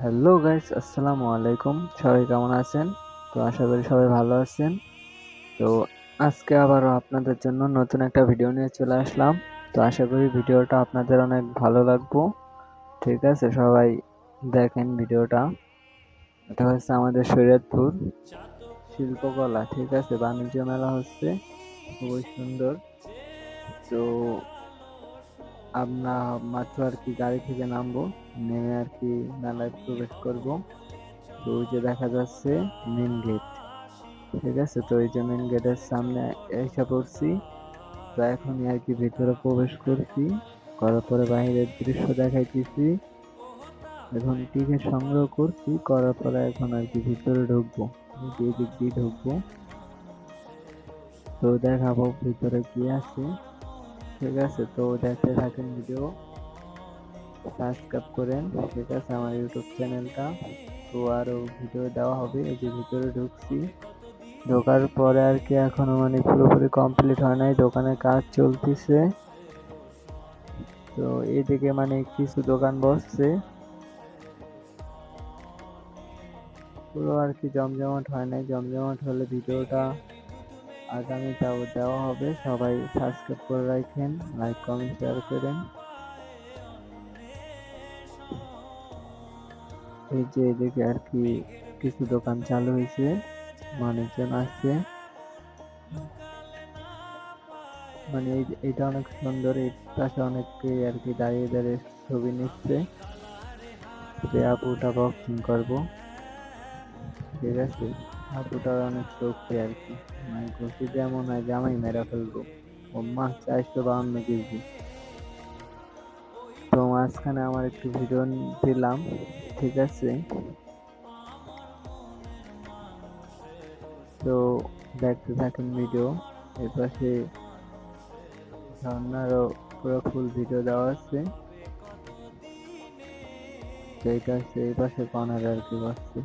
Hello guys, আসসালামু আলাইকুম। সবাই কেমন আছেন? তো আশা করি সবাই ভালো আছেন। তো আজকে আবারও আপনাদের জন্য নতুন একটা ভিডিও নিয়ে চলে আসলাম। তো আশা করি ভিডিওটা আপনাদের অনেক ভালো লাগবে। ঠিক আছে, সবাই দেখেন ভিডিওটা। এটা হচ্ছে আমাদের শরীয়তপুর শিল্পকলা, ঠিক আছে, বাণিজ্য মেলা হচ্ছে, খুবই সুন্দর। তো আমরা মাত্র আর কি গাড়ি থেকে নামবো, নেমে আর কি মেলায় প্রবেশ করব। তো ওই যে দেখা যাচ্ছে মেন গেট, ঠিক আছে। তো এই যে মেন গেটের সামনে এসে পড়ছি। তো এখনই আর কি ভিতরে প্রবেশ করছি, করার পরে বাইরের দৃশ্য দেখাইতেছি। এখন টিকিট সংগ্রহ করছি, করার পরে এখন আর কি ভিতরে ঢুকবো, এই যে এদিক দিয়ে ঢুকবো। তো দেখাবো ভিতরে কি আছে, ঠিক আছে। তো দেখতে থাকেন ভিডিও, সাবস্ক্রাইব করেন, ঠিক আছে, আমার ইউটিউব চ্যানেলটা। তো আরো ভিডিও দেওয়া হবে। এই যে ভিতরে ঢুকছি, ঢোকার পরে আর কি এখনো মানে পুরোপুরি কমপ্লিট হয় নাই, দোকানের কাজ চলতেছে। তো এইদিকে মানে কিছু দোকান বসছে, পুরো আর কি জমজমাট হয় নাই। জমজমাট হলে ভিডিওটা আগামীটাও দেওয়া হবে। সবাই সাবস্ক্রাইব করে রাখেন, লাইক কমেন্ট শেয়ার করেন। এই যে এদিকে আর কি কিছু দোকান চালু হয়েছে, মানুষজন আসছে। মানে এটা অনেক সুন্দর, এই পাশে অনেকে আর কি দাঁড়িয়ে দাঁড়িয়ে ছবি নিচ্ছে, যে আপুটা বক্সিং করবো, ঠিক আছে। আপুটার অনেক শক্তি আর কি, মানে ঘুষি দিয়ে মনে হয় জামাই মেরা ফেলবো। ও মা, 452 কেজি। তো মাঝখানে আমার একটু ভিডিও দিলাম, ঠিক আছে। তো দেখতে থাকেন ভিডিও। এর পাশে ঝর্ণারও পুরো ফুল ভিডিও দেওয়া আছে। তো এটা হচ্ছে এই পাশে কর্নার আর কি বসছে।